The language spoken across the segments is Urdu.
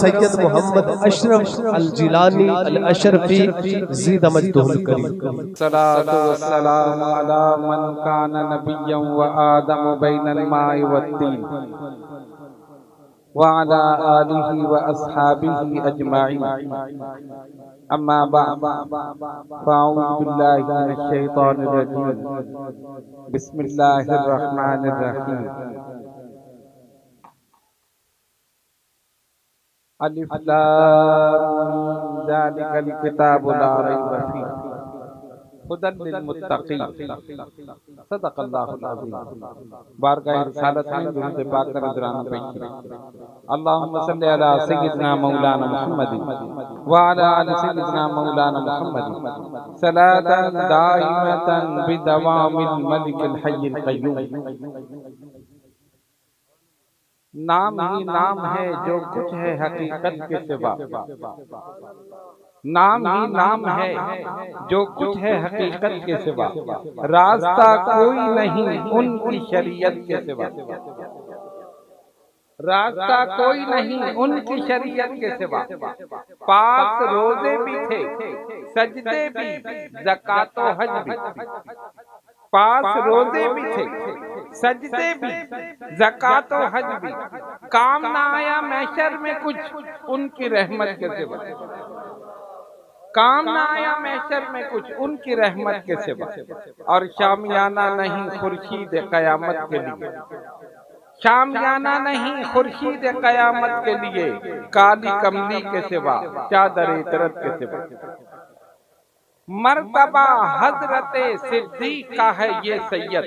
سید محمد اشرف الجیلانی الاشرفی زید مجدہ الکریم۔ الصلاة والسلام على من كان نبيا وآدم بين الماء والطين وعلى آله وأصحابه أجمعين أما بعد فأعوذ بالله من الشيطان الرجيم بسم الله الرحمن الرحيم الف لام ذلك الكتاب لا ريب فيه هدى للمتقين صدق اللہ العظیم۔ بارگاہ رسالت میں درود پاک کا نذرانہ پیش کریں۔ اللہم صلی علی سیدنا مولانا محمد وعلی آل سیدنا مولانا محمد صلاۃ دائمۃ بدوام الملک الحی القیوم۔ نام ہی نام ہے جو کچھ ہے حقیقت کے سوا، نام ہی نام ہے جو کچھ ہے حقیقت کے سوا، راستہ کوئی نہیں ان کی شریعت کے سوا، راستہ کوئی نہیں ان کی شریعت کے سوا۔ پاک روزے بھی تھے، سجدے بھی، زکوٰۃ و حج بھی، پاس روزے بھی تھے، سجدے بھی، زکوٰۃ و حج بھی، کام نہ آیا محشر میں کچھ ان کی رحمت کے سوا، کام نہ آیا محشر میں کچھ ان کی رحمت کے سوا۔ اور شامیانہ نہیں خورشید قیامت کے لیے، شامیانہ نہیں خورشید قیامت کے لیے، کالی کملی کے سوا، چادر عطرت کے سوا۔ مرتبہ حضرت صدیق کا ہے یہ سید،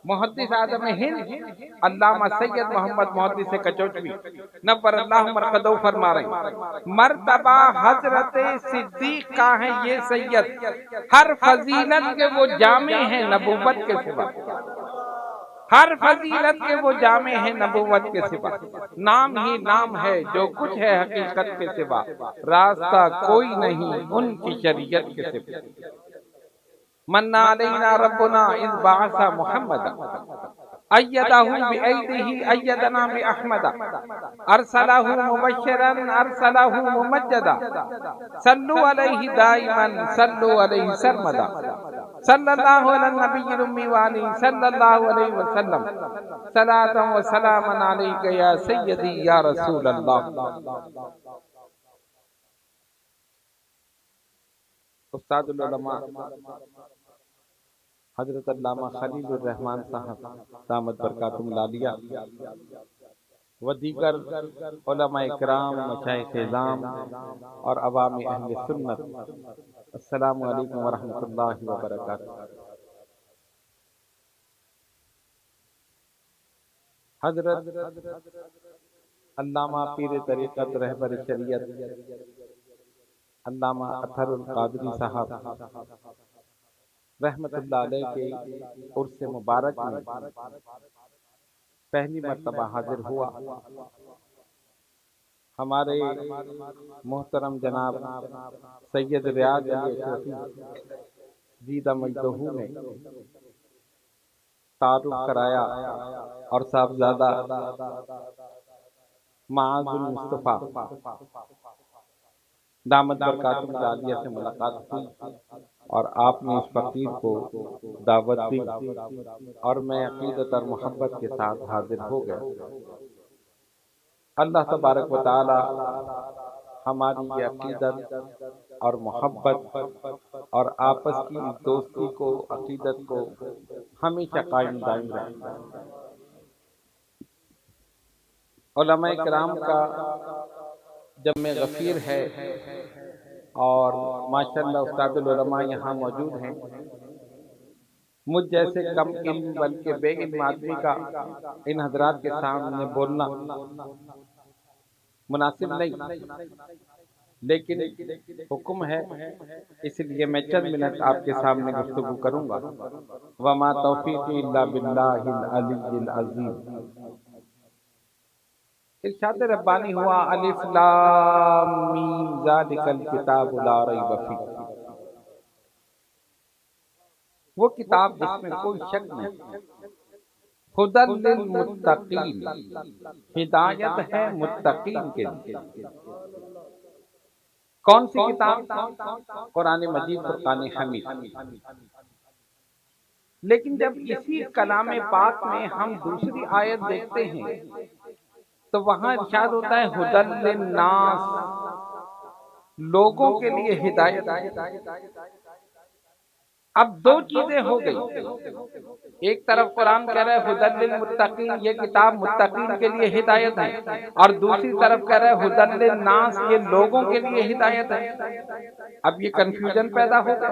محدث اعظم ہند علامہ سید محمد محدث کچوچوی نور اللہ مرقدہ فرما رہے ہیں، مرتبہ حضرت صدیق کا ہے یہ سید، ہر فضیلت کے وہ جامع ہیں نبوت کے سوا، ہر فضیلت کے وہ جامع ہیں نبوت کے سوا۔ نام ہی نام ہے جو کچھ ہے حقیقت کے سوا، راستہ کوئی نہیں ان کی شریعت کے سوا۔ من علینا ربنا اذ بعث محمد ایدہ بایدہ ایدنا باحمد ارسلہ مبشرا ارسلہ ممجدا صلو علیہ دائما صلو علیہ سرمدا صلی اللہ علی النبی الامی وآلہ صلی اللہ علیہ وسلم صلاۃ و سلام علیک یا سیدی یا رسول اللہ۔ استاد العلماء حضرت علامہ خلیل الرحمن صاحب دامت برکاتہم العالیہ و دیگر علماء اکرام، مشائخ اعظام اور عوام اہل سنت، السلام علیکم ورحمۃ اللہ وبرکاتہ۔ حضرت علامہ پیر طریقت رہبر شریعت علامہ اطہر القادری صاحب رحمت اللہ علیہ کے عرس مبارک میں پہلی مرتبہ حاضر ہوا۔ ہمارے محترم جناب سید ریاض علی اشرفی زیدہ مجدہ نے تعارف کرایا اور صاحبزادہ معاذ المصطفیٰ دامت برکاتہم العالیہ سے ملاقات ہوئی اور آپ نے اس فقیر کو دعوت دی اور میں عقیدت اور محبت کے ساتھ حاضر ہو گیا۔ اللہ تبارک و تعالی ہماری یہ عقیدت اور محبت اور آپس کی دوستی کو، عقیدت کو ہمیشہ قائم دائم رہے۔ علماء کرام کا جمع غفیر ہے اور ماشاءاللہ استاد العلماء یہاں موجود ہیں۔ مجھ جیسے کم علم بلکہ بے علم آدمی کا ان حضرات کے سامنے بولنا مناسب نہیں، لیکن حکم ہے، اس لیے میں چند منٹ آپ کے سامنے گفتگو کروں گا۔ وما توفیقی الا باللہ العلی العظیم۔ ارشاد ربانی ہوا الف لام میم ذالک الکتاب لا ریب فیہ، وہ کتاب جس میں کوئی شک نہیں، ہدی للمتقین، ہدایت ہے متقین کے لیے۔ کون سی کتاب؟ قرآن مجید، فرقان حمید۔ لیکن جب اسی کلام پاک میں ہم دوسری آیت دیکھتے ہیں تو وہاں ارشاد ہوتا ہے ہدی للناس، لوگوں کے لیے ہدایت۔ اب دو چیزیں ہو گئی، ایک طرف قرآن کہہ رہا ہے ہدی للمتقین، یہ کتاب متقین کے لیے ہدایت ہے، اور دوسری طرف کہہ رہا ہے ہدی للناس، یہ لوگوں کے لیے ہدایت ہے۔ اب یہ کنفیوژن پیدا ہوگا۔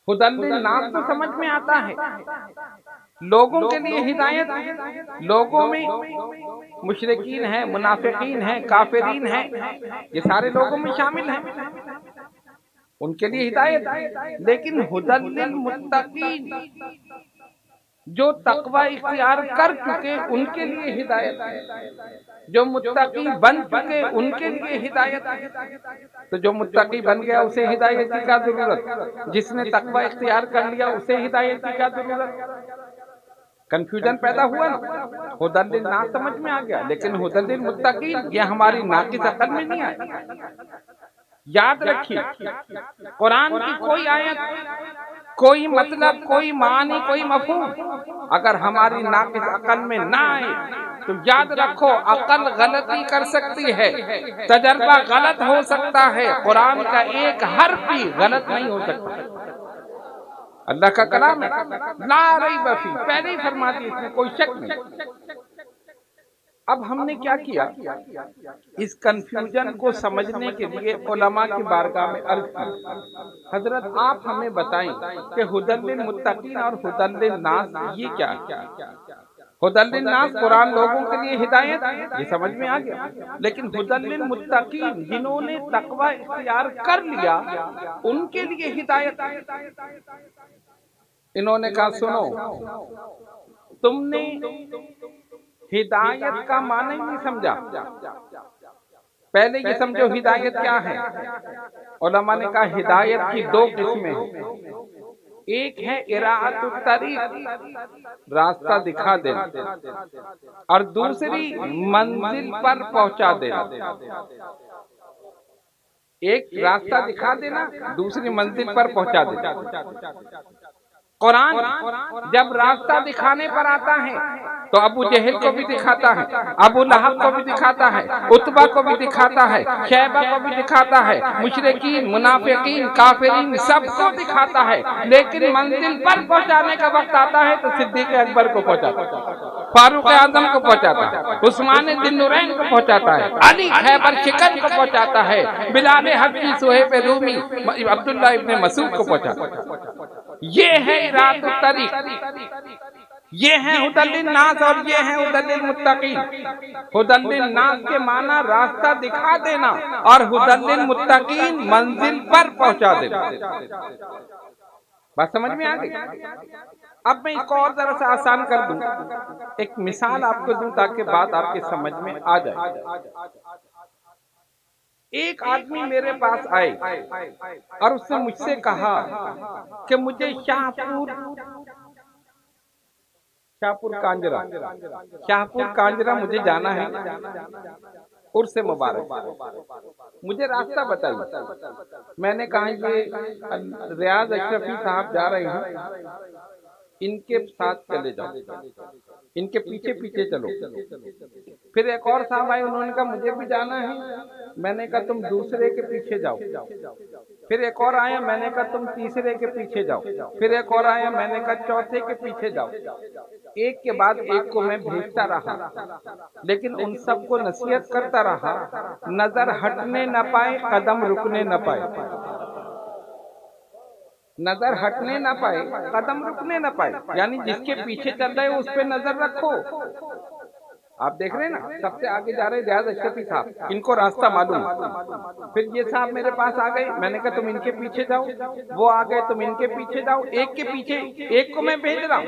ہدی للناس تو سمجھ میں آتا ہے، لوگوں کے لیے ہدایت، لوگوں میں مشرکین ہیں، منافقین ہیں، کافرین ہیں، یہ سارے لوگوں میں شامل ہیں، ان کے لیے ہدایت۔ لیکن ہدی للمتقین، جو تقوی اختیار کر چکے ان کے لیے ہدایت ہے، جو متقی بن چکے ان کے لیے ہدایت ہے۔ تو جو متقی بن گیا اسے ہدایت کی کیا ضرورت؟ جس نے تقوی اختیار کر لیا اسے ہدایت کی کیا ضرورت؟ کنفیوژن پیدا ہوا نا۔ ہدی للناس سمجھ میں آ گیا، لیکن ہدی للمتقین یہ ہماری ناقص عقل میں نہیں آئی۔ یاد رکھیے، قرآن کی کوئی آیت، کوئی مطلب، کوئی معنی، کوئی مفہوم اگر ہماری ناقص عقل میں نہ آئے تو یاد رکھو عقل غلطی کر سکتی ہے، تجربہ غلط ہو سکتا ہے، قرآن کا ایک حرف بھی غلط نہیں ہو سکتا۔ اللہ کا کلام ہے، لا ریب فیہ، پہلے ہی فرما دی، اس میں کوئی شک نہیں۔ اب ہم نے کیا کیا، اس کنفیوژن کو سمجھنے کے لیے علماء کی بارگاہ میں عرض کی، حضرت آپ ہمیں بتائیں کہ ہدی للمتقین اور ہدی للناس یہ کیا ہے؟ ہدی للناس قرآن لوگوں کے لیے ہدایت، یہ سمجھ میں آ گیا، لیکن ہدی للمتقین جنہوں نے تقوی اختیار کر لیا ان کے لیے ہدایت۔ انہوں نے کہا سنو، تم نے ہدایت کا معنی نہیں سمجھا، پہلے یہ سمجھو ہدایت کیا ہے۔ علماء نے کہا ہدایت کی دو قسمیں ہیں، ایک ہے اراءۃ الطریق، راستہ دکھا دینا، اور دوسری منزل پر پہنچا دینا۔ ایک راستہ دکھا دینا، دوسری منزل پر پہنچا دینا۔ قرآن جب راستہ دکھانے پر آتا ہے تو ابو جہل کو بھی دکھاتا ہے، ابو لہب کو بھی دکھاتا ہے، عتبہ کو بھی دکھاتا ہے، شیبہ کو بھی دکھاتا ہے، مشرکین، منافقین، کافرین سب کو دکھاتا ہے، لیکن منزل پر پہنچانے کا وقت آتا ہے تو صدیق اکبر کو پہنچاتا ہے، فاروق اعظم کو پہنچاتا ہے، عثمان ذی النورین کو پہنچاتا ہے، علی خیبر شکن کو پہنچاتا ہے، بلال حبشی، صہیب رومی، عبداللہ ابن مسعود کو پہنچاتا ہے۔ یہ ہے اراءۃ الطریق، یہ ہے ہدی للناس اور یہ ہے ہدی للمتقین۔ ہدی للناس کے معنی راستہ دکھا دینا اور ہدی للمتقین منزل پر پہنچا دینا۔ بات سمجھ میں آ گئی؟ اب میں اس کو اور ذرا سا آسان کر دوں، ایک مثال آپ کو دوں تاکہ بات آپ کے سمجھ میں آ جائے۔ ایک آدمی میرے پاس آئے اور اس نے مجھ سے کہا کہ مجھے شاہپور کانجرا مجھے جانا ہے، عرس مبارک، مجھے راستہ بتائیے۔ میں نے کہا یہ ریاض اشرفی صاحب جا رہے ہیں، ان کے ساتھ چلے جاؤ، ان کے پیچھے پیچھے چلو۔ پھر ایک اور صاحب آئے، انہوں نے کہا مجھے بھی جانا ہے، میں نے کہا تم دوسرے کے پیچھے جاؤ۔ پھر ایک اور آیا، میں نے کہا تم تیسرے کے پیچھے جاؤ۔ پھر ایک اور آیا، میں نے کہا چوتھے کے پیچھے جاؤ۔ ایک کے بعد ایک کو میں بھیجتا رہا، لیکن ان سب کو نصیحت کرتا رہا، نظر ہٹنے نہ پائے، قدم رکنے نہ پائے، نظر ہٹنے نہ پائے، قدم رکنے نہ پائے، یعنی جس کے پیچھے چل رہے ہو اس پہ نظر رکھو۔ آپ دیکھ رہے ہیں نا، سب سے آگے جا رہے ریاض اشرفی صاحب، ان کو راستہ معلوم ہے۔ پھر یہ صاحب میرے پاس آ گئے، میں نے کہا تم ان کے پیچھے جاؤ، وہ آ گئے تم ان کے پیچھے جاؤ، ایک کے پیچھے ایک کو میں بھیج رہا ہوں۔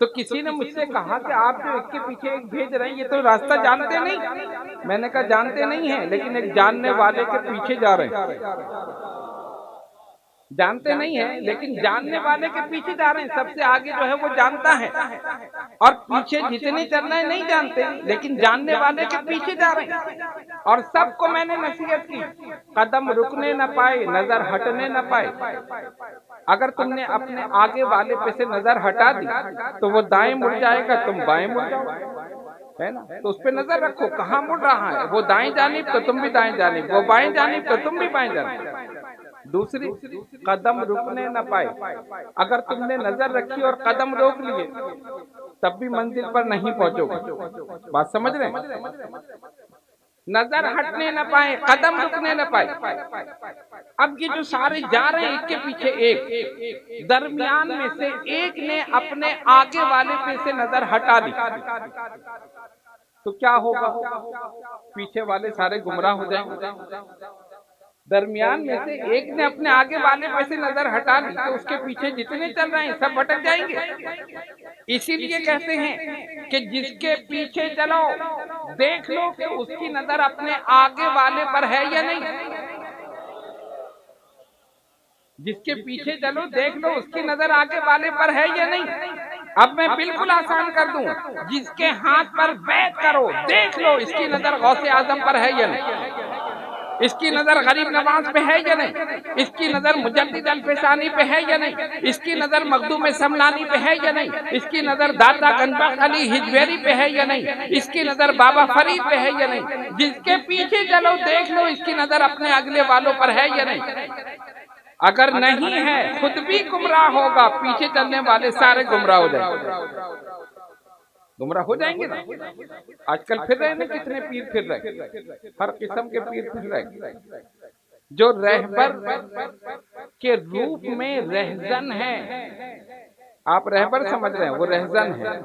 تو کسی نے مجھ سے کہا کہ آپ جو ایک کے پیچھے ایک بھیج رہے ہیں یہ تو راستہ جانتے نہیں۔ میں نے کہا جانتے نہیں ہیں، لیکن ایک جاننے والے کے پیچھے جا رہے ہیں۔ جانتے نہیں ہیں لیکن جاننے والے کے پیچھے جا رہے ہیں. سب سے آگے جو ہے وہ جانتا ہے, اور پیچھے جتنے چل رہے ہیں نہیں جانتے لیکن جاننے والے کے پیچھے جا رہے ہیں. اور سب کو میں نے نصیحت کی, قدم رکنے نہ پائے, نظر ہٹنے نہ پائے. اگر تم نے اپنے آگے والے پہ سے نظر ہٹا دی تو وہ دائیں مڑ جائے گا, تم بائیں مڑ جاؤ, ہے نا. تو اس پہ نظر رکھو کہاں مڑ رہا ہے. وہ دائیں جانب تو تم بھی دائیں جانب, وہ بائیں جانب تو تم بھی بائیں جانب. دوسری, قدم رکنے نہ پائے. اگر تم نے نظر رکھی اور قدم روک لیے تب بھی منزل پر نہیں پہنچو گے. بات سمجھ رہے ہیں؟ نظر ہٹنے نہ پائے, قدم رکنے نہ پائے. اب یہ جو سارے جا رہے ہیں ایک کے پیچھے ایک, درمیان میں سے ایک نے اپنے آگے والے پہ سے نظر ہٹا دی تو کیا ہوگا؟ پیچھے والے سارے گمراہ ہو جائیں گے. درمیان میں سے ایک نے اپنے آگے والے پہ سے نظر ہٹا لی تو اس کے پیچھے جتنے چل رہے ہیں سب بھٹک جائیں گے. اسی لیے کہتے ہیں کہ جس کے پیچھے چلو دیکھ لو کہ اس کی نظر اپنے آگے والے پر ہے یا نہیں. جس کے پیچھے چلو دیکھ لو اس کی نظر آگے والے پر ہے یا نہیں. اب میں بالکل آسان کر دوں, جس کے ہاتھ پر بیعت کرو دیکھ لو اس کی نظر غوث اعظم پر ہے یا نہیں, اس کی نظر غریب نواز پہ ہے یا نہیں, اس کی نظر مجدد الفسانی پہ ہے یا نہیں, اس کی نظر مخدوم سمنانی پہ ہے یا نہیں, اس کی نظر داتا گنبخت علی ہجویری پہ ہے یا نہیں, اس کی نظر بابا فرید پہ ہے یا نہیں. جس کے پیچھے چلو دیکھ لو اس کی نظر اپنے اگلے والوں پر ہے یا نہیں. اگر نہیں ہے خود بھی گمراہ ہوگا, پیچھے چلنے والے سارے گمراہ ہو جائیں گے. گمراہ ہو جائیں گے نا. آج کل پھر رہے ہیں کتنے پیر پھر رہے, ہر قسم کے پیر پھر رہے جو رہبر کے روپ میں رہزن ہے. آپ رہبر سمجھ رہے ہیں, وہ رہزن ہے.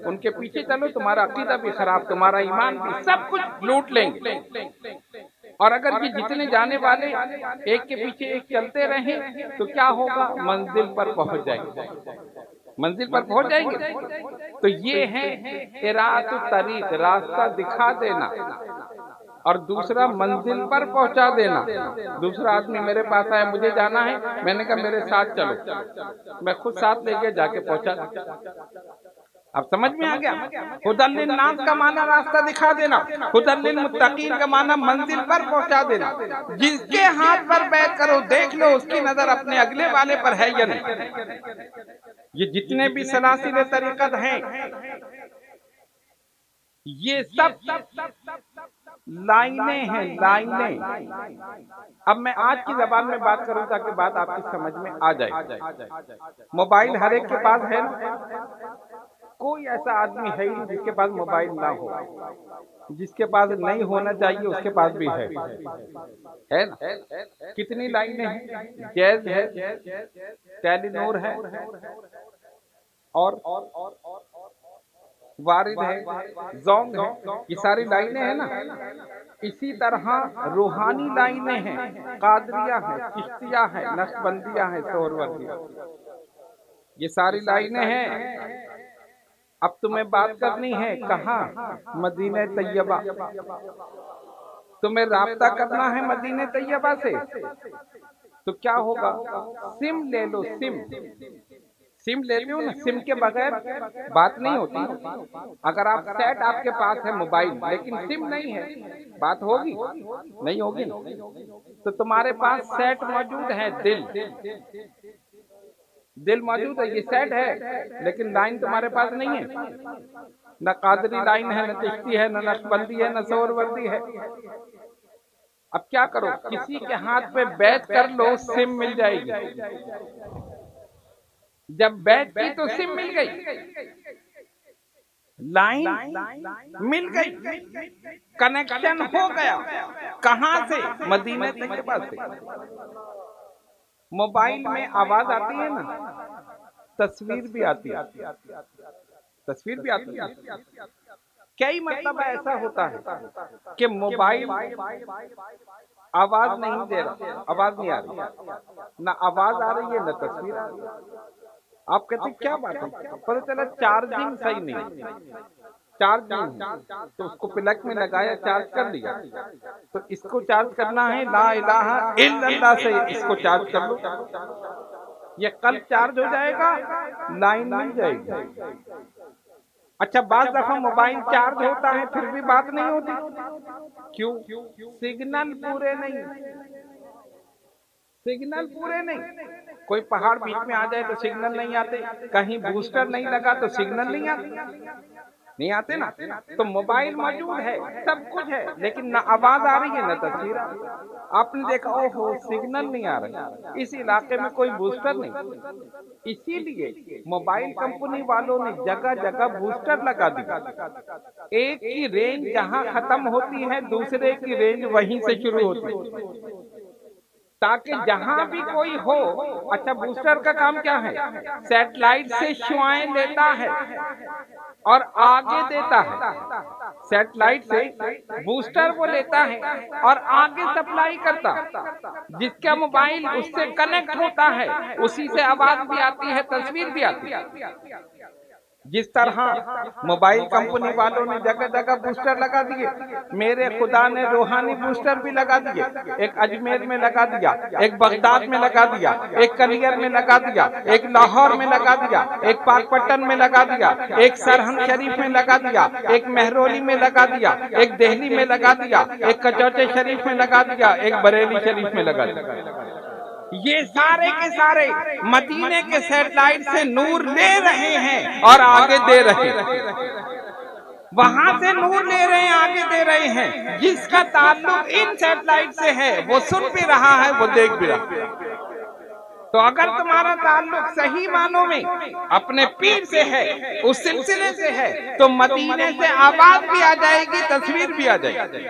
ان کے پیچھے چلو تمہارا عقیدہ بھی خراب, تمہارا ایمان بھی, سب کچھ لوٹ لیں گے. اور اگر یہ جتنے جانے والے ایک کے پیچھے ایک چلتے رہیں تو کیا ہوگا؟ منزل پر پہنچ جائیں گے, منزل پر پہنچ جائیں گے. تو یہ ہے ارات الطریق, راستہ دکھا دینا, اور دوسرا منزل پر پہنچا دینا. دوسرا آدمی میرے پاس آیا, مجھے جانا ہے, میں نے کہا میرے ساتھ چلو, میں خود ساتھ لے کے جا کے پہنچا. اب سمجھ میں آ گیا؟ ہدی للناس کا معنی راستہ دکھا دینا, ہدی للمتقین کا معنی منزل پر پہنچا دینا. جس کے ہاتھ پر بیعت کرو دیکھ لو اس کی نظر اپنے اگلے والے پر ہے یا نہیں. یہ جتنے بھی سلاسل طریقت ہیں یہ سب لائنیں ہیں, لائنیں. اب میں آج کی زبان میں بات کروں تاکہ بات آپ کی سمجھ میں آ جائے. موبائل ہر ایک کے پاس ہے, کوئی ایسا آدمی ہے ہی جس کے پاس موبائل نہ ہو. جس کے پاس نہیں ہونا چاہیے اس کے پاس بھی ہے نا. کتنی لائنیں ہیں, جیز ہے, ٹیلی نور ہے, اور وارد ہے, زونگ ہے, یہ ساری لائنیں ہیں نا. اسی طرح روحانی لائنیں ہیں, قادریہ ہیں, چشتیہ ہیں, نقشبندیہ ہیں, سہروردیہ, یہ ساری لائنیں ہیں. اب تمہیں بات کرنی ہے کہاں؟ مدینہ طیبہ. تمہیں رابطہ کرنا ہے مدینہ طیبہ سے تو کیا ہوگا؟ سم لے لو, سم لے لو نا. سم کے بغیر بات نہیں ہوتی. اگر آپ سیٹ آپ کے پاس ہے موبائل لیکن سم نہیں ہے, بات ہوگی نہیں ہوگی. تو تمہارے پاس سیٹ موجود ہے, دل موجود ہے, یہ سیٹ ہے لیکن لائن تمہارے پاس نہیں ہے. نہ قادری لائن ہے, نہ چشتی ہے, نہ نقشبندی ہے, نہ سہروردی ہے. اب کیا کرو؟ کسی کے ہاتھ پہ بیعت کر لو, سم مل جائے گی. جب بیعت کی تو سم مل گئی, لائن مل گئی, کنیکشن ہو گیا. کہاں سے؟ مدینہ طیبہ سے. موبائل میں آواز آتی ہے نا, تصویر بھی آتی ہے, تصویر بھی آتی ہے. کئی مرتبہ ایسا ہوتا ہے کہ موبائل آواز نہیں دے رہا, آواز نہیں آ رہی, نہ آواز آ رہی ہے نہ تصویر آ رہی ہے. آپ کہتے ہیں کیا بات ہے؟ پتہ چلا چارجنگ صحیح نہیں. چارج نہیں ہے تو اس کو پلگ میں لگایا، چارج کر لیا، تو اس کو چارج کرنا ہے لا الہ الا اللہ سے، اس کو چارج کر لو، یہ قلب چارج ہو جائے گا، لائن مل جائے گی۔ اچھا بعض دفعہ موبائل چارج ہوتا ہے پھر بھی بات نہیں ہوتی، کیوں؟ سگنل پورے نہیں، سگنل پورے نہیں۔ کوئی پہاڑ بیچ میں آ جائے تو سگنل نہیں آتے، کہیں بوسٹر نہیں لگا تو سگنل نہیں آتے نا۔ تو موبائل موجود ہے، سب کچھ ہے، لیکن نہ آواز آ رہی ہے نہ تصویر آ رہی ہے۔ آپ نے دیکھا اوہو سگنل نہیں آ رہی، اس علاقے میں کوئی بوسٹر نہیں، اسی لیے موبائل کمپنی والوں نے جگہ جگہ بوسٹر لگا دیا، ایک کی رینج جہاں ختم ہوتی ہے دوسرے کی رینج وہیں سے شروع ہوتی ہے، تاکہ جہاں بھی کوئی ہو۔ اچھا بوسٹر کا کام کیا ہے؟ سیٹلائٹ سے شعاعیں لیتا ہے اور آگے دیتا ہے، سیٹلائٹ سے بوسٹر وہ لیتا ہے اور آگے سپلائی کرتا، جس کا موبائل اس سے کنیکٹ ہوتا ہے اسی سے آواز بھی آتی ہے، تصویر بھی آتی ہے۔ جس طرح موبائل کمپنی والوں نے جگہ جگہ بوسٹر لگا دیے، میرے خدا نے روحانی بوسٹر بھی لگا دیے، ایک اجمیر میں لگا دیا، ایک بغداد میں لگا دیا، ایک کلیر میں لگا دیا، ایک لاہور میں لگا دیا، ایک پاک پٹن میں لگا دیا، ایک سرہند شریف میں لگا دیا، ایک مہرولی میں لگا دیا، ایک دہلی میں لگا دیا، ایک کچوچے شریف میں لگا دیا، ایک بریلی شریف میں لگا دیا۔ یہ سارے کے سارے مدینے کے سیٹلائٹ سے نور لے رہے ہیں اور آگے دے رہے ہیں، وہاں سے نور لے رہے ہیں آگے دے رہے ہیں۔ جس کا تعلق ان سیٹلائٹ سے ہے وہ سن بھی رہا ہے، وہ دیکھ بھی رہا ہے۔ تو اگر تمہارا تعلق صحیح معنوں میں اپنے پیر سے ہے، اس سلسلے سے ہے، تو مدینے سے آواز بھی آ جائے گی، تصویر بھی آ جائے گی۔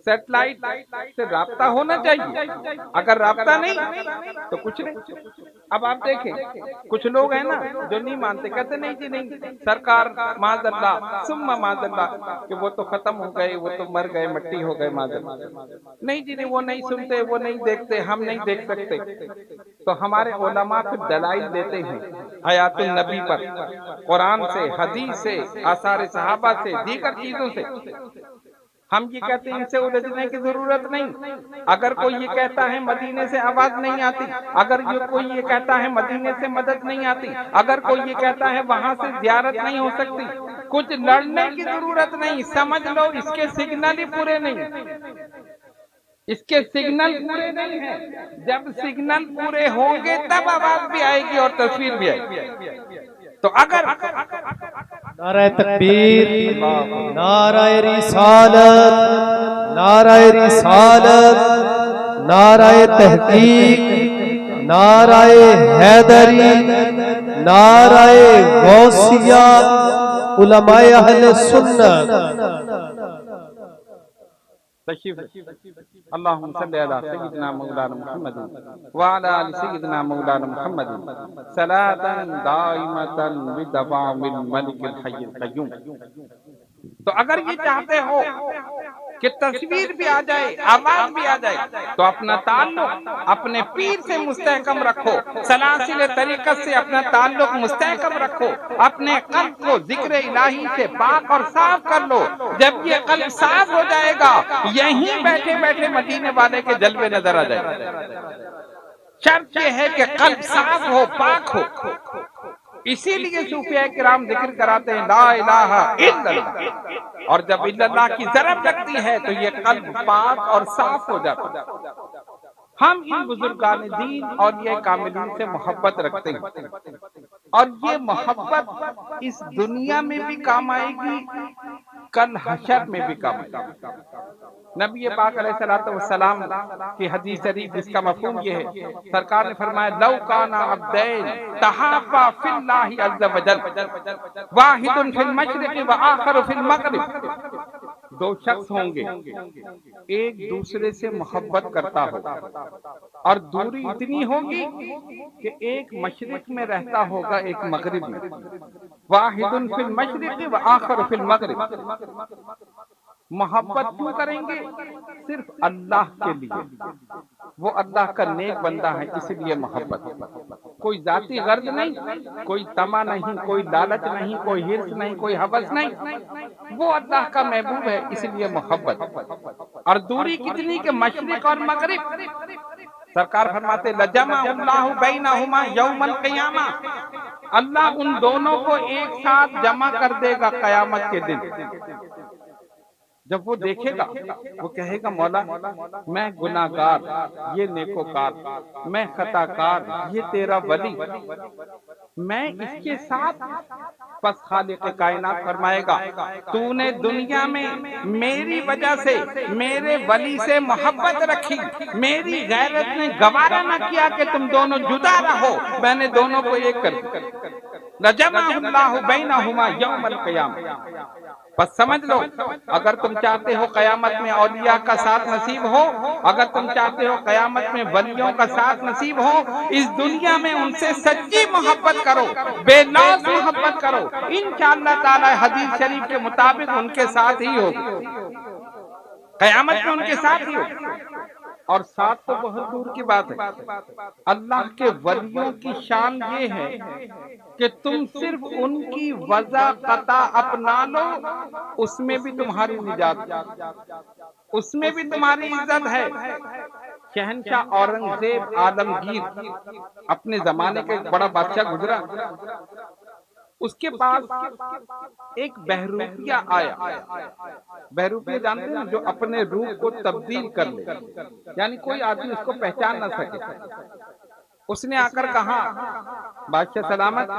سیٹلائٹ سے رابطہ ہونا چاہیے، اگر رابطہ نہیں تو کچھ نہیں۔ اب آپ دیکھیں کچھ لوگ ہیں نا جو نہیں مانتے، کہتے نہیں جی نہیں سرکار معاذ اللہ ثم معاذ اللہ کہ وہ تو ختم ہو گئے، وہ تو مر گئے، مٹی ہو گئے، معاذ اللہ نہیں جی نہیں، وہ نہیں سنتے، وہ نہیں دیکھتے، ہم نہیں دیکھ سکتے۔ تو ہمارے علماء پھر دلائل دیتے ہیں آیات النبی پر، قرآن سے، حدیث سے، آثار صحابہ سے، دیگر چیزوں سے۔ ہم یہ کہتے ہیں ان سے الجھنے کی ضرورت نہیں۔ اگر کوئی یہ کہتا ہے مدینے سے آواز نہیں آتی، اگر کوئی یہ کہتا ہے مدینے سے مدد نہیں آتی، اگر کوئی یہ کہتا ہے وہاں سے زیارت نہیں ہو سکتی، کچھ لڑنے کی ضرورت نہیں، سمجھ لو اس کے سگنل ہی پورے نہیں، اس کے سگنل پورے نہیں ہیں۔ جب سگنل پورے ہوں گے تب آواز بھی آئے گی اور تصویر بھی آئے گی۔ تو اگر نعرہ تکبیر، نعرہ رسالت، نعرہ رسالت، نعرہ تحقیق، نعرہ حیدری، نعرہ غوثیہ، علماء اہل سنت۔ تشریف اللہم صلی علی سیدنا مولانا محمد وعلی آل سیدنا مولانا محمد صلاة دائمتا بدوام الملک الحی القیوم۔ تو اگر یہ چاہتے ہو کہ تصویر بھی آ جائے، آواز بھی آ جائے، تو اپنا تعلق اپنے پیر سے مستحکم رکھو، سلاسل طریقت سے اپنا تعلق مستحکم رکھو، اپنے قلب کو ذکر الہی سے پاک اور صاف کر لو۔ جب یہ قلب صاف ہو جائے گا، یہیں بیٹھے بیٹھے مدینے والے کے جلوے نظر آ جائیں گے۔ شرط یہ ہے کہ قلب صاف ہو، پاک ہو۔ اسی لیے صوفیاء کرام ذکر کراتے ہیں لا الہ الا اللہ، اور جب الا اللہ کی ضرب لگتی ہے تو یہ قلب پاک اور صاف ہو جاتا ہے۔ ہم ان بزرگان دین اور یہ کاملین سے محبت رکھتے ہیں، اور یہ محبت اس دنیا میں بھی کام آئے گی، کل حشر میں بھی کام آئے گی۔ نبی پاک علیہ السلام کی حدیث شریف اس کا مفہوم یہ ہے، سرکار نے فرمایا لو کان عبدین تحابا فی اللہ عز وجل، واحد فی المشرق و آخر فی المغرب، دو شخص ہوں گے ایک دوسرے سے محبت کرتا ہو اور دوری اتنی ہوگی کہ ایک مشرق میں رہتا ہوگا ایک مغرب میں، واحد فی المشرق و آخر فی المغرب۔ محبت کیوں کریں گے؟ صرف اللہ کے لیے، وہ اللہ کا نیک بندہ ہے اس لیے محبت۔ کوئی ذاتی غرض نہیں، کوئی طمع نہیں، کوئی لالچ نہیں، کوئی حرص نہیں، کوئی ہوس نہیں، وہ اللہ کا محبوب ہے، اس لیے محبت۔ اور دوری کتنی کہ مشرق اور مغرب، سرکار فرماتے لجمع اللہ بینہما یوم القیامہ، اللہ ان دونوں کو ایک ساتھ جمع کر دے گا قیامت کے دن۔ جب وہ دیکھے گا وہ کہے گا مولا میں گناہگار، یہ نیکوکار، میں خطا کار، یہ تیرا ولی، میں اس کے ساتھ۔ پس خالق کائنات فرمائے گا تو نے دنیا میں میری وجہ سے میرے ولی سے محبت رکھی، میری غیرت نے گوارا نہ کیا کہ تم دونوں جدا رہو، میں نے دونوں کو ایک کر دیا۔ لجمع اللہ بینہما یوم القیامہ۔ بس سمجھ لو اگر تم چاہتے ہو قیامت میں اولیاء کا ساتھ نصیب ہو، اگر تم چاہتے ہو قیامت میں ولیوں کا ساتھ نصیب ہو، اس دنیا میں ان سے سچی محبت کرو، بے لوث محبت کرو، انشاءاللہ تعالی حدیث شریف کے مطابق ان کے ساتھ ہی ہوگی، قیامت میں ان کے ساتھ ہی ہوگی۔ اور ساتھ تو بہت دور کی بات ہے، اللہ کے ولیوں کی شان یہ ہے کہ تم صرف ان کی وضع قطع اپنا لو، اس میں بھی تمہاری نجات، اس میں بھی تمہاری عزت ہے۔ شہنشاہ اورنگزیب عالمگیر اپنے زمانے کا ایک بڑا بادشاہ گزرا، اس کے پاس ایک بہروپیہ آیا۔ بہروپیہ جانتے ہیں جو اپنے روح کو تبدیل کر لے، یعنی کوئی آدمی اس کو پہچان نہ سکے۔ اس نے آ کر کہا بادشاہ سلامت،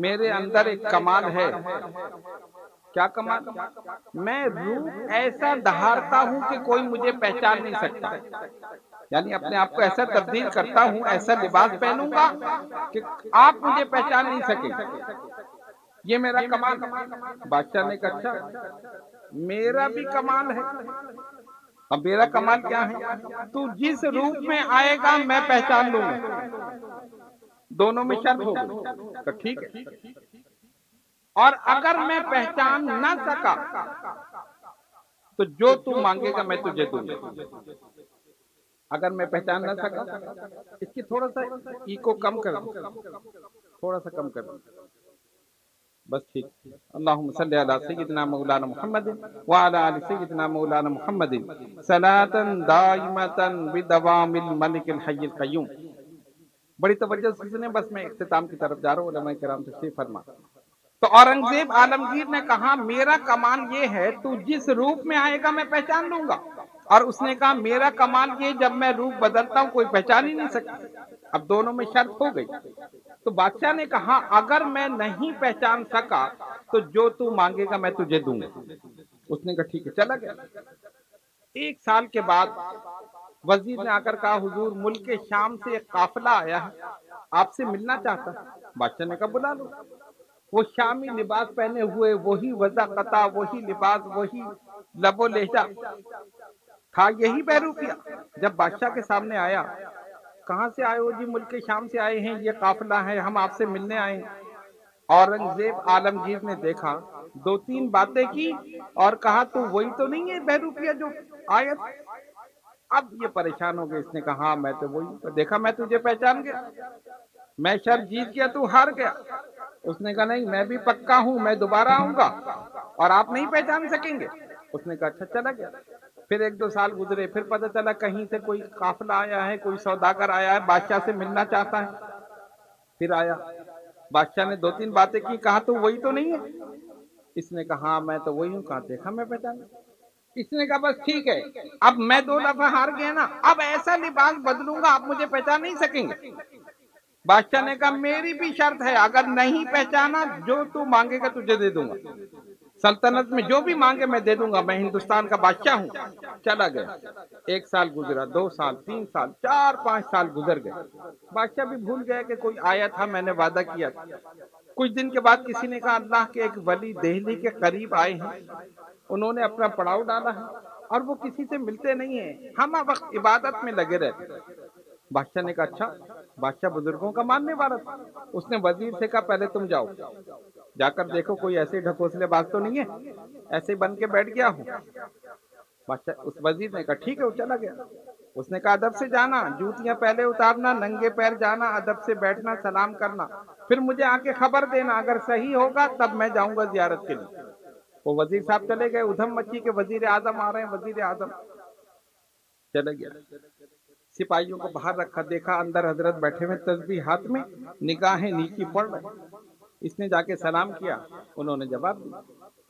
میرے اندر ایک کمال ہے۔ کیا کمال؟ میں روح ایسا دھارتا ہوں کہ کوئی مجھے پہچان نہیں سکتا، یعنی اپنے آپ کو ایسا تبدیل کرتا ہوں، ایسا لباس پہنوں گا کہ آپ مجھے پہچان نہیں سکیں، یہ میرا کمال۔ بادشاہ نے کہا اچھا میرا بھی کمال ہے۔ اب میرا کمال کیا ہے؟ تو جس روپ میں آئے گا میں پہچان لوں گا۔ دونوں میں شرط ہو گئی، تو ٹھیک ہے، اور اگر میں پہچان نہ سکا تو جو تو مانگے گا میں تجھے دوں گا۔ اگر میں پہچان نہ سکا، اس کی تھوڑا سا ای کو کم کر دوں، تھوڑا سا کم کر دوں، بس ٹھیک۔ اللہم صلی علی سیدنا مولانا محمد وعلی آل سیدنا مولانا محمد صلاة دائمة بدوام الملک الحی القیوم۔ بڑی توجہ سے سنیں، بس میں اختتام کی طرف جا رہا ہوں، علماء کرام تشریف فرما۔ تو اورنگزیب عالمگیر نے کہا میرا کمال یہ ہے تو جس روپ میں آئے گا میں پہچان لوں گا، اور اس نے کہا میرا کمال یہ جب میں روپ بدلتا ہوں کوئی پہچان ہی نہیں سکتا۔ اب دونوں میں شرط ہو گئی، تو بادشاہ نے کہا اگر میں نہیں پہچان سکا تو جو تو مانگے گا میں تجھے دوں گا۔ اس نے کہا ٹھیک ہے، چلا گیا۔ ایک سال کے بعد وزیر نے آ کر کہا حضور ملک شام سے ایک قافلہ آیا ہے، آپ سے ملنا چاہتا۔ بادشاہ نے کہا بلا لو۔ وہ شامی لباس پہنے ہوئے، وہی وضع قطع، وہی لباس، وہی لب و لہجہ تھا، یہی بہروپیہ۔ جب بادشاہ کے سامنے آیا، کہاں سے آئے ہو؟ جی ملک شام سے آئے ہیں، یہ قافلہ ہے، ہم آپ سے ملنے آئے ہیں۔ اورنگزیب عالمگیر نے دیکھا، دو تین باتیں کی اور کہا تو وہی تو نہیں ہے بہروپیہ جو آیا تھا؟ اب یہ پریشان ہو گئے، اس نے کہا ہاں میں تو وہی، دیکھا میں تجھے پہچان گیا، میں شرط جیت گیا تو ہار گیا۔ اس نے کہا نہیں میں بھی پکا ہوں، میں دوبارہ آؤں گا اور آپ نہیں پہچان سکیں گے۔ اس نے کہا اچھا، چلا گیا۔ پھر ایک دو سال گزرے، پھر پتہ چلا کہیں سے کوئی قافلہ آیا ہے، کوئی سوداگر آیا ہے، بادشاہ سے ملنا چاہتا ہے۔ پھر آیا، بادشاہ نے دو تین باتیں کی، کہا تو وہی تو نہیں ہے؟ اس نے کہا ہاں میں تو وہی ہوں۔ کہا دیکھا میں پہچان۔ اس نے کہا بس ٹھیک ہے، اب میں دو دفعہ ہار گیا نا، اب ایسا لباس بدلوں گا آپ مجھے پہچان نہیں سکیں گے۔ بادشاہ نے کہا میری بھی شرط ہے، اگر نہیں پہچانا جو تو مانگے گا تجھے دے دوں گا، سلطنت میں جو بھی مانگے میں دے دوں گا، میں ہندوستان کا بادشاہ ہوں۔ چلا گیا۔ ایک سال گزرا، دو سال، تین سال، چار پانچ سال گزر گئے۔ بادشاہ بھی بھول گیا کہ کوئی آیا تھا، میں نے وعدہ کیا تھا۔ کچھ دن کے بعد کسی نے کہا اللہ کے ایک ولی دہلی کے قریب آئے ہیں، انہوں نے اپنا پڑاؤ ڈالا ہے اور وہ کسی سے ملتے نہیں ہیں، ہم وقت عبادت میں لگے رہتے۔ بادشاہ نے کہا اچھا، بادشاہ بزرگوں کا ماننے والا تھا۔ اس نے وزیر سے کہا پہلے تم جاؤ، جا کر دیکھو کوئی ایسے ڈھکوسلے باز تو نہیں ہے، ایسے بن کے بیٹھ گیا ہوں۔ بادشاہ اس وزیر نے کہا ٹھیک ہے، وہ چلا گیا۔ اس نے کہا ادب سے جانا، جوتیاں پہلے اتارنا، ننگے پیر جانا، ادب سے بیٹھنا، سلام کرنا، پھر مجھے آ کے خبر دینا، اگر صحیح ہوگا تب میں جاؤں گا زیارت کے لیے۔ وہ وزیر صاحب چلے گئے، ادھم مچی کے وزیر اعظم آ رہے ہیں، وزیر اعظم چلے گیا، سپاہیوں کو باہر رکھا، دیکھا اندر حضرت بیٹھے ہوئے تسبیح ہاتھ میں، نگاہیں نیچی پڑ رہے۔ اس نے جا کے سلام کیا، انہوں نے جواب دیا،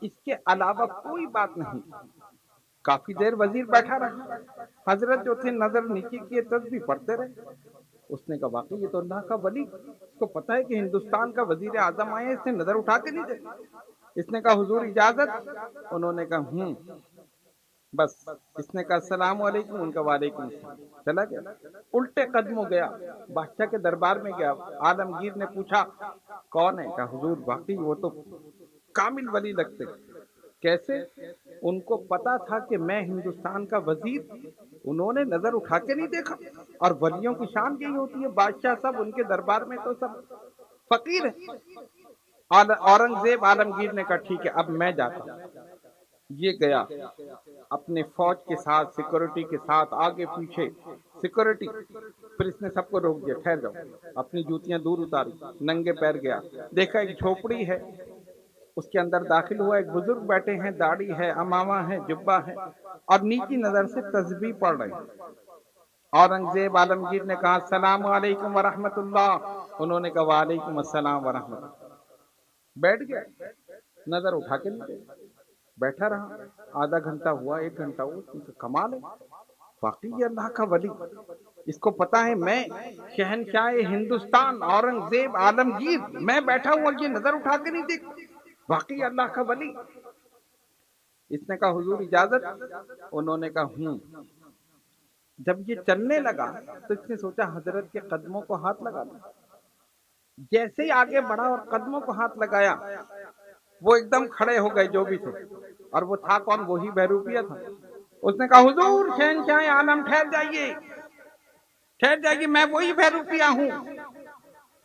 اس کے علاوہ کوئی بات نہیں۔ کافی دیر وزیر بیٹھا رہا، حضرت جو تھے نظر نیچی کیے، تسبیح پڑھتے رہے۔ اس نے کہا واقعی یہ تو اللہ کا ولی، اس کو پتا ہے کہ ہندوستان کا وزیر اعظم آئے، اس نے نظر اٹھا کے نہیں دیکھی۔ اس نے کہا حضور اجازت؟ انہوں نے کہا بس۔ اس نے کہا السلام علیکم، ان کا وعلیکم السلام، چلا گیا۔ الٹے قدموں گیا، بادشاہ کے دربار میں گیا، عالمگیر نے پوچھا کون ہے؟ کہا حضور واقعی وہ تو کامل ولی لگتے۔ کیسے؟ ان کو پتا تھا کہ میں ہندوستان کا وزیر، انہوں نے نظر اٹھا کے نہیں دیکھا۔ اور ولیوں کی شان یہی ہوتی ہے، بادشاہ سب ان کے دربار میں تو سب فقیر ہیں۔ اورنگزیب عالمگیر نے کہا ٹھیک ہے اب میں جاتا ہوں۔ یہ گیا اپنے فوج کے ساتھ، سیکورٹی کے ساتھ، آگے پیچھے سیکورٹی۔ پھر اس نے سب کو روک دیا، ٹھہر جاؤ، اپنی جوتیاں دور اتاری، ننگے پیر گیا، دیکھا ایک جھوپڑی ہے، اس کے اندر داخل ہوا، ایک بزرگ بیٹھے ہیں، داڑھی ہے، امامہ ہے، جبہ ہے، اور نیچی نظر سے تسبیح پڑھ رہے ہیں۔ اورنگزیب عالمگیر نے کہا السلام علیکم ورحمت اللہ، انہوں نے کہا وعلیکم السلام ورحمت اللہ۔ بیٹھ گیا، نظر اٹھا کے نہیں دیکھا، بیٹھا رہا، آدھا گھنٹہ ہوا، 1 گھنٹہ ہوا، کمال ہے، واقعی یہ اللہ کا ولی، اس کو پتا ہے میں شہنشاہ ہندوستان اورنگزیب عالمگیر میں بیٹھا ہوں اور یہ نظر اٹھا کے نہیں دیکھ، واقعی اللہ کا ولی۔ اس نے کہا حضور اجازت؟ انہوں نے کہا جب یہ چلنے لگا تو اس نے سوچا حضرت کے قدموں کو ہاتھ لگا دیا۔ جیسے ہی آگے بڑھا اور قدموں کو ہاتھ لگایا، وہ ایک دم کھڑے ہو گئے جو بھی تھے، اور وہ تھا کون؟ وہی بہروپیہ تھا۔ اس نے کہا حضور شہنشاہ عالم ٹھہر جائیے، ٹھہر جائیے، میں وہی بہروپیہ ہوں۔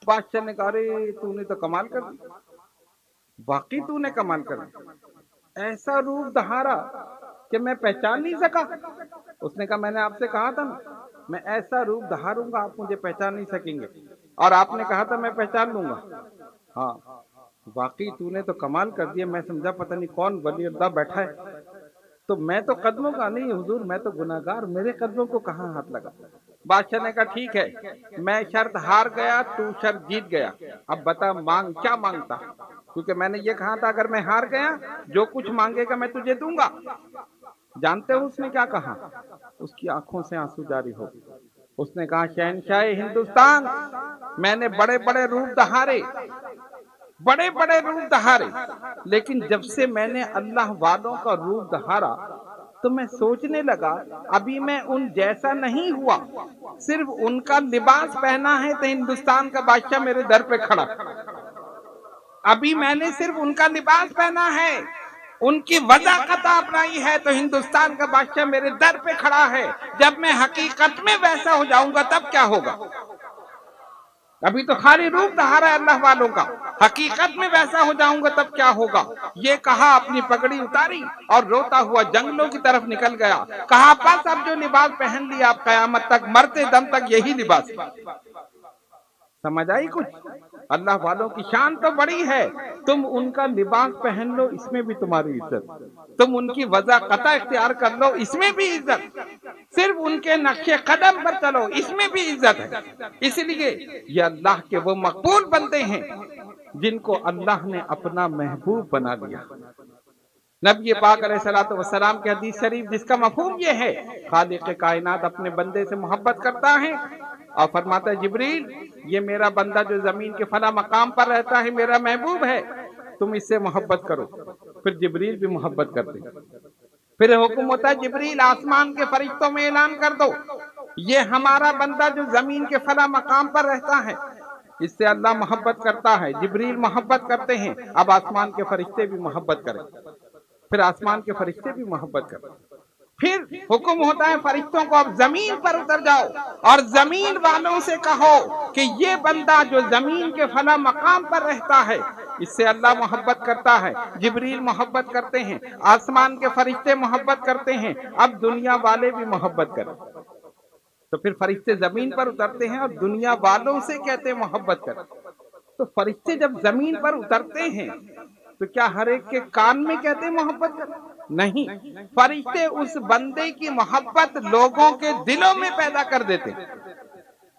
بادشاہ نے کہا ارے تو نے تو کمال کر دی، واقعی تو نے کمال کر دی، ایسا روپ دہارا کہ میں پہچان نہیں سکا۔ اس نے کہا میں نے آپ سے کہا تھا نا، میں ایسا روپ دہاروں گا آپ مجھے پہچان نہیں سکیں گے، اور آپ نے کہا تھا میں پہچان لوں گا۔ ہاں واقعی تو نے تو کمال کر دیا، میں سمجھا پتہ نہیں کون ولی اللہ بیٹھا ہے، تو میں تو قدموں کا نہیں حضور، میں تو گناہگار، میرے قدموں کو کہاں ہاتھ لگا۔ بادشاہ نے کہا ٹھیک ہے، میں شرط ہار گیا، تو شرط جیت گیا، اب بتا مانگ کیا مانگتا، کیونکہ میں نے یہ کہا تھا اگر میں ہار گیا جو کچھ مانگے گا میں تجھے دوں گا۔ جانتے ہو اس نے کیا کہا؟ اس کی آنکھوں سے آنسو جاری ہو گئے۔ اس نے کہا شہنشاہ ہندوستان، میں نے بڑے بڑے روپ دہارے، بڑے بڑے روپ دہارے، لیکن جب سے میں نے اللہ والوں کا روپ دہارا تو میں سوچنے لگا ابھی میں ان جیسا نہیں ہوا، صرف ان کا لباس پہنا ہے تو ہندوستان کا بادشاہ میرے در پہ کھڑا، ابھی میں نے صرف ان کا لباس پہنا ہے، ان کی وضاحت اپنائی ہے تو ہندوستان کا بادشاہ میرے در پہ کھڑا ہے، جب میں حقیقت میں ویسا ہو جاؤں گا تب کیا ہوگا؟ ابھی تو خالی روپ دہارا ہے اللہ والوں کا، حقیقت میں ویسا ہو جاؤں گا تب کیا ہوگا؟ یہ کہا اپنی پگڑی اتاری اور روتا ہوا جنگلوں کی طرف نکل گیا، کہا بس اب جو لباس پہن لیا اب قیامت تک، مرتے دم تک یہی لباس۔ سمجھ آئی کچھ؟ اللہ والوں کی شان تو بڑی ہے، تم ان کا لباس پہن لو اس میں بھی تمہاری عزت، تم ان کی وضاحت اختیار کر لو اس میں بھی عزت، صرف ان کے نقش قدم پر چلو اس میں بھی عزت ہے۔ اس لیے یہ اللہ کے وہ مقبول بندے ہیں جن کو اللہ نے اپنا محبوب بنا لیا۔ نبی پاک علیہ الصلوۃ والسلام کے حدیث شریف جس کا مفہوم یہ ہے، خالق کائنات اپنے بندے سے محبت کرتا ہے اور فرماتا ہے جبریل یہ میرا بندہ جو زمین کے فلاں مقام پر رہتا ہے میرا محبوب ہے، تم اس سے محبت کرو، پھر جبریل بھی محبت کرتے ہیں، پھر حکم ہوتا ہے جبریل آسمان کے فرشتوں میں اعلان کر دو یہ ہمارا بندہ جو زمین کے فلاں مقام پر رہتا ہے اس سے اللہ محبت کرتا ہے، جبریل محبت کرتے ہیں، اب آسمان کے فرشتے بھی محبت کریں، پھر آسمان کے فرشتے بھی محبت کریں، پھر حکم ہوتا ہے فرشتوں کو اب زمین پر اتر جاؤ اور زمین والوں سے کہو کہ یہ بندہ جو زمین کے فلاں مقام پر رہتا ہے اس سے اللہ محبت کرتا ہے، جبریل محبت کرتے ہیں، آسمان کے فرشتے محبت کرتے ہیں، اب دنیا والے بھی محبت کریں۔ تو پھر فرشتے زمین پر اترتے ہیں اور دنیا والوں سے کہتے ہیں محبت کر. تو فرشتے جب زمین پر اترتے ہیں تو کیا ہر ایک کے کان میں کہتے ہیں محبت کر؟ نہیں، فرشتے اس بندے کی محبت لوگوں کے دلوں میں پیدا کر دیتے.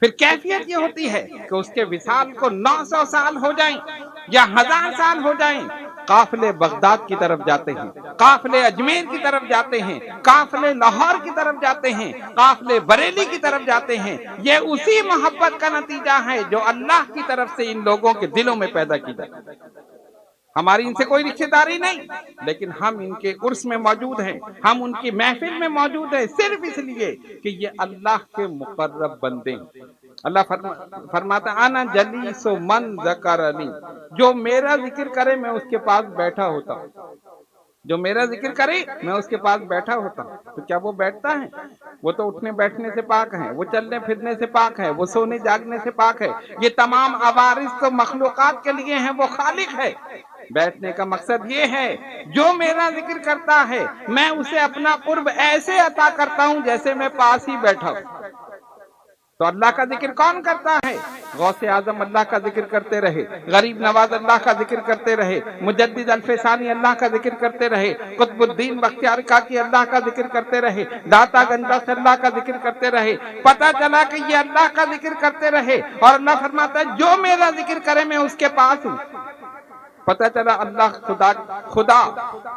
پھر کیفیت یہ ہوتی ہے کہ اس کے وصال کو 900 سال ہو جائیں یا 1000 سال ہو جائیں، قافلے بغداد کی طرف جاتے ہیں، قافلے اجمیر کی طرف جاتے ہیں، قافلے لاہور کی طرف جاتے ہیں، قافلے بریلی کی طرف جاتے ہیں. یہ اسی محبت کا نتیجہ ہے جو اللہ کی طرف سے ان لوگوں کے دلوں میں پیدا کی جائے. ہماری ان سے کوئی رشتہ داری نہیں، لیکن ہم ان کے عرس میں موجود ہیں، ہم ان کی محفل میں موجود ہیں صرف اس لیے کہ یہ اللہ کے مقرب بندے ہیں. اللہ فرماتا انا جلیس من ذکرنی، جو میرا ذکر کرے میں اس کے پاس بیٹھا ہوتا ہوں. جو میرا ذکر کرے میں اس کے پاس بیٹھا ہوتا ہوں. تو کیا وہ بیٹھتا ہے؟ وہ تو اٹھنے بیٹھنے سے پاک ہے، وہ چلنے پھرنے سے پاک ہے، وہ سونے جاگنے سے پاک ہے. یہ تمام عوارض تو مخلوقات کے لیے ہیں، وہ خالق ہے. بیٹھنے کا مقصد یہ ہے جو میرا ذکر کرتا ہے میں اسے اپنا قرب ایسے عطا کرتا ہوں جیسے میں پاس ہی بیٹھا ہوں. تو اللہ کا ذکر کون کرتا ہے؟ غوث اعظم اللہ کا ذکر کرتے رہے، غریب نواز اللہ کا ذکر کرتے رہے، مجدد الفسانی اللہ کا ذکر کرتے رہے، قطب الدین بختیار کاکی اللہ کا ذکر کرتے رہے، داتا گنجا سے اللہ کا ذکر کرتے رہے. پتہ چلا کہ یہ اللہ کا ذکر کرتے رہے اور اللہ فرماتا ہے جو میرا ذکر کرے میں اس کے پاس ہوں. پتہ چلا اللہ خدا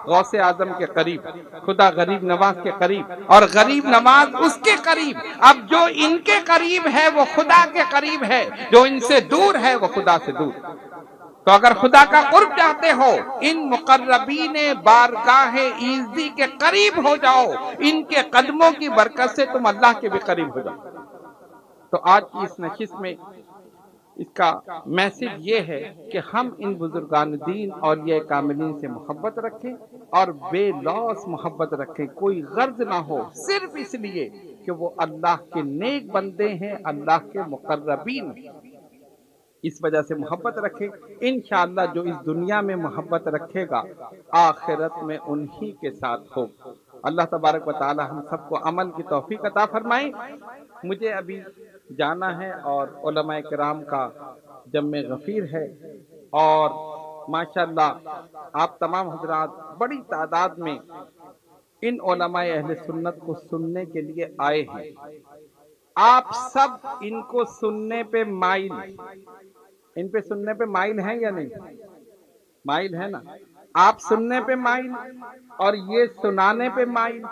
غوث اعظم کے قریب، خدا غریب نواز کے قریب اور غریب نواز اس کے قریب. اب جو ان کے قریب ہے وہ خدا کے قریب ہے، جو ان سے دور ہے وہ خدا سے دور. تو اگر خدا کا قرب چاہتے ہو ان مقربین بارگاہ ایزدی کے قریب ہو جاؤ، ان کے قدموں کی برکت سے تم اللہ کے بھی قریب ہو جاؤ. تو آج کی اس نشست میں اس کا میسج یہ ہے کہ ہم ان بزرگان دین اور یہ کاملین سے محبت رکھیں اور بے لوث محبت رکھیں. کوئی غرض نہ ہو، صرف اس لیے کہ وہ اللہ کے نیک بندے ہیں، اللہ کے مقربین ہیں. اس وجہ سے محبت رکھیں. انشاءاللہ جو اس دنیا میں محبت رکھے گا آخرت میں انہی کے ساتھ ہو. اللہ تبارک و تعالی ہم سب کو عمل کی توفیق عطا فرمائے. مجھے ابھی جانا ہے اور علماء کرام کا جمع غفیر ہے اور ماشاءاللہ آپ تمام حضرات بڑی تعداد میں ان علماء اہل سنت کو سننے کے لیے آئے ہیں. آپ سب ان کو سننے پہ مائل، ان پہ سننے پہ مائل ہیں یا نہیں؟ مائل ہے نا؟ آپ سننے پہ مائل اور یہ سنانے پہ مائل.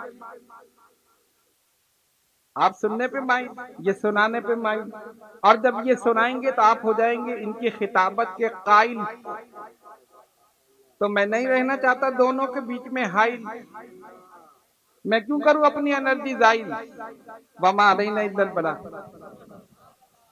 آپ سننے پہ مائل، یہ سنانے پہ مائل. اور جب یہ سنائیں گے تو آپ ہو جائیں گے ان کی خطابت کے قائل. تو میں نہیں رہنا چاہتا دونوں کے بیچ میں حائل. میں کیوں کروں اپنی انرجی ضائع؟ وما علینا الا البلاغ.